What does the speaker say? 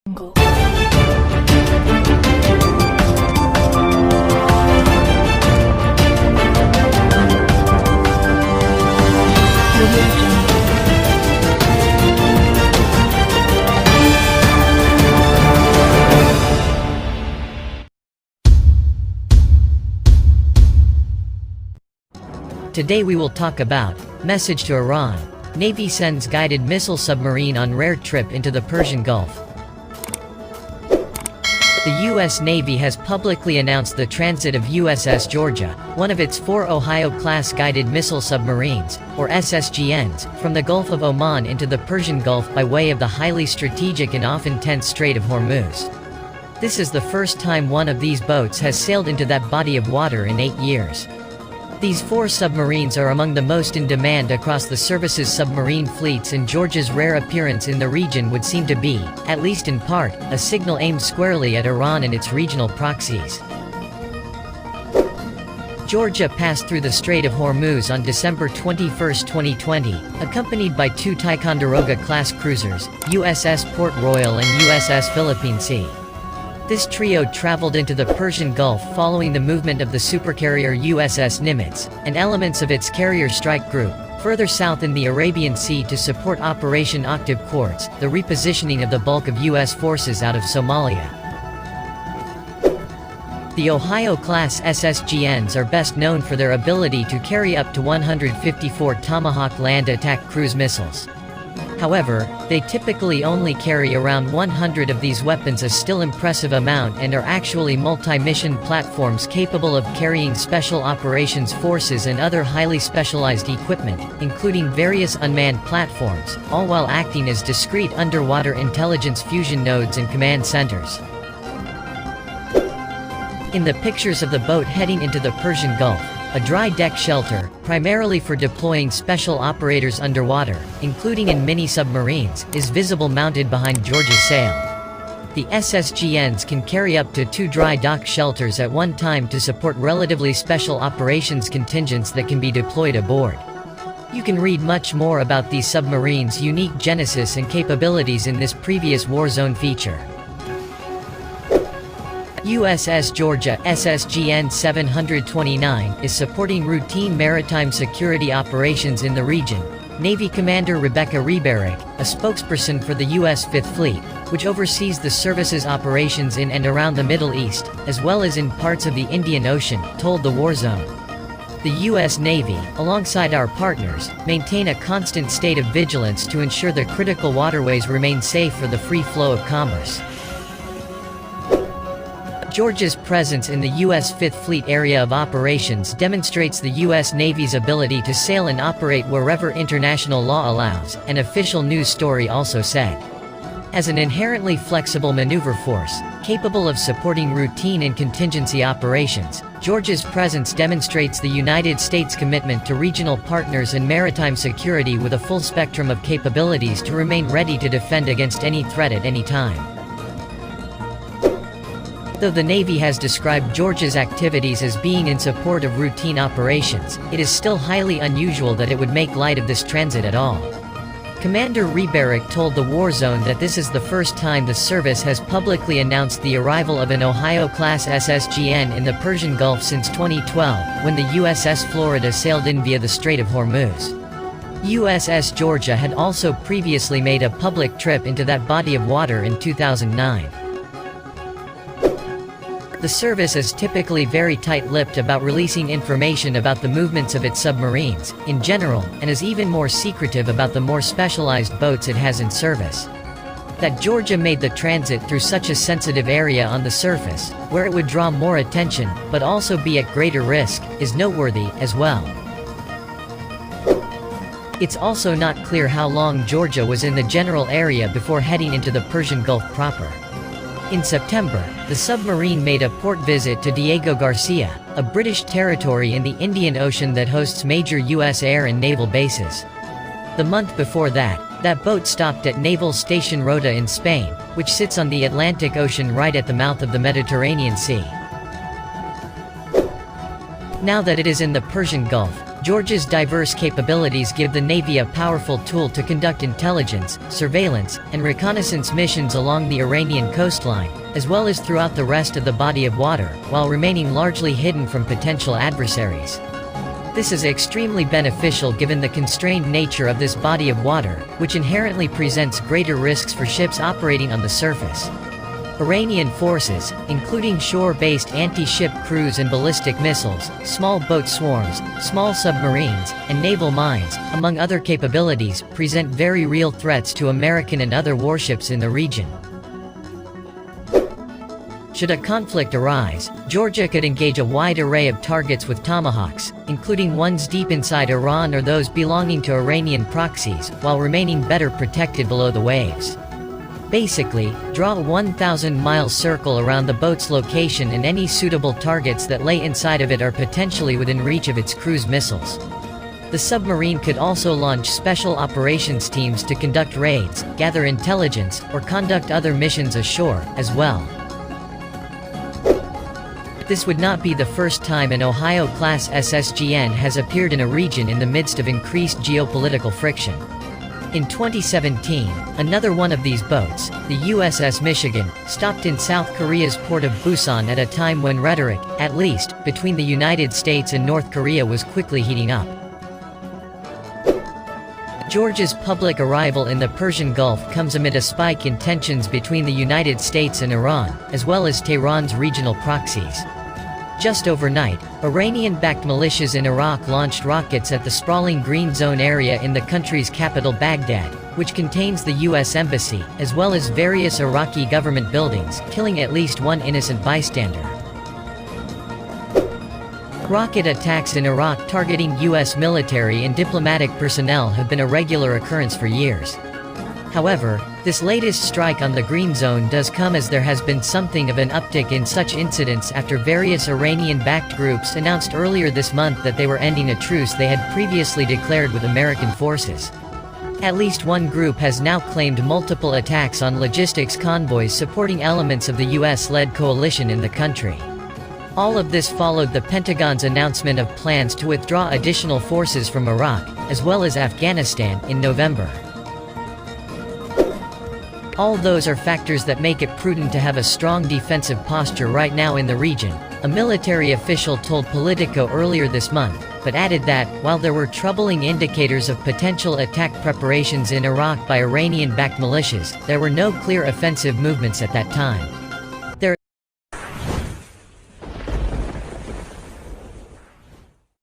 jungle. Audio Jungle. Today we will talk about message to Iran. Navy sends guided missile submarine on rare trip into the Persian Gulf. The U.S. Navy has publicly announced the transit of USS Georgia, one of its 4 Ohio-class guided missile submarines, or SSGNs, from the Gulf of Oman into the Persian Gulf by way of the highly strategic and often tense Strait of Hormuz. This is the first time one of these boats has sailed into that body of water in 8 years. These 4 submarines are among the most in demand across the service's submarine fleets, and Georgia's rare appearance in the region would seem to be, at least in part, a signal aimed squarely at Iran and its regional proxies. Georgia passed through the Strait of Hormuz on December 21, 2020, accompanied by 2 Ticonderoga-class cruisers, USS Port Royal and USS Philippine Sea. This trio traveled into the Persian Gulf following the movement of the supercarrier USS Nimitz, and elements of its carrier strike group, further south in the Arabian Sea to support Operation Octave Quartz, the repositioning of the bulk of U.S. forces out of Somalia. The Ohio-class SSGNs are best known for their ability to carry up to 154 Tomahawk land attack cruise missiles. However, they typically only carry around 100 of these weapons, a still impressive amount, and are actually multi-mission platforms capable of carrying special operations forces and other highly specialized equipment, including various unmanned platforms, all while acting as discrete underwater intelligence fusion nodes and command centers. In the pictures of the boat heading into the Persian Gulf, a dry deck shelter, primarily for deploying special operators underwater, including in mini-submarines, is visible mounted behind Georgia's sail. The SSGNs can carry up to 2 dry dock shelters at one time to support relatively special operations contingents that can be deployed aboard. You can read much more about these submarines' unique genesis and capabilities in this previous war zone feature. USS Georgia SSGN 729 is supporting routine maritime security operations in the region. Navy Commander Rebecca Rebarek, a spokesperson for the U.S. Fifth Fleet, which oversees the service's operations in and around the Middle East, as well as in parts of the Indian Ocean, told the War Zone. The U.S. Navy, alongside our partners, maintain a constant state of vigilance to ensure the critical waterways remain safe for the free flow of commerce. Georgia's presence in the U.S. Fifth Fleet area of operations demonstrates the U.S. Navy's ability to sail and operate wherever international law allows, an official news story also said. As an inherently flexible maneuver force, capable of supporting routine and contingency operations, Georgia's presence demonstrates the United States' commitment to regional partners and maritime security with a full spectrum of capabilities to remain ready to defend against any threat at any time. Though the Navy has described Georgia's activities as being in support of routine operations, it is still highly unusual that it would make light of this transit at all. Commander Rebarek told the War Zone that this is the first time the service has publicly announced the arrival of an Ohio-class SSGN in the Persian Gulf since 2012, when the USS Florida sailed in via the Strait of Hormuz. USS Georgia had also previously made a public trip into that body of water in 2009. The service is typically very tight-lipped about releasing information about the movements of its submarines, in general, and is even more secretive about the more specialized boats it has in service. That Georgia made the transit through such a sensitive area on the surface, where it would draw more attention, but also be at greater risk, is noteworthy, as well. It's also not clear how long Georgia was in the general area before heading into the Persian Gulf proper. In September, the submarine made a port visit to Diego Garcia, a British territory in the Indian Ocean that hosts major U.S. air and naval bases. The month before that boat stopped at Naval Station Rota in Spain, which sits on the Atlantic Ocean right at the mouth of the Mediterranean Sea. Now that it is in the Persian Gulf, Georgia's diverse capabilities give the Navy a powerful tool to conduct intelligence, surveillance, and reconnaissance missions along the Iranian coastline, as well as throughout the rest of the body of water, while remaining largely hidden from potential adversaries. This is extremely beneficial given the constrained nature of this body of water, which inherently presents greater risks for ships operating on the surface. Iranian forces, including shore-based anti-ship cruise and ballistic missiles, small boat swarms, small submarines, and naval mines, among other capabilities, present very real threats to American and other warships in the region. Should a conflict arise, Georgia could engage a wide array of targets with Tomahawks, including ones deep inside Iran or those belonging to Iranian proxies, while remaining better protected below the waves. Basically, draw a 1,000-mile circle around the boat's location, and any suitable targets that lay inside of it are potentially within reach of its cruise missiles. The submarine could also launch special operations teams to conduct raids, gather intelligence, or conduct other missions ashore, as well. This would not be the first time an Ohio-class SSGN has appeared in a region in the midst of increased geopolitical friction. In 2017, another one of these boats, the USS Michigan, stopped in South Korea's port of Busan at a time when rhetoric, at least, between the United States and North Korea was quickly heating up. Georgia's public arrival in the Persian Gulf comes amid a spike in tensions between the United States and Iran, as well as Tehran's regional proxies. Just overnight, Iranian-backed militias in Iraq launched rockets at the sprawling Green Zone area in the country's capital Baghdad, which contains the U.S. Embassy, as well as various Iraqi government buildings, killing at least one innocent bystander. Rocket attacks in Iraq targeting U.S. military and diplomatic personnel have been a regular occurrence for years. However, this latest strike on the Green Zone does come as there has been something of an uptick in such incidents after various Iranian-backed groups announced earlier this month that they were ending a truce they had previously declared with American forces. At least one group has now claimed multiple attacks on logistics convoys supporting elements of the US-led coalition in the country. All of this followed the Pentagon's announcement of plans to withdraw additional forces from Iraq, as well as Afghanistan, in November. All those are factors that make it prudent to have a strong defensive posture right now in the region, a military official told Politico earlier this month, but added that, while there were troubling indicators of potential attack preparations in Iraq by Iranian-backed militias, there were no clear offensive movements at that time.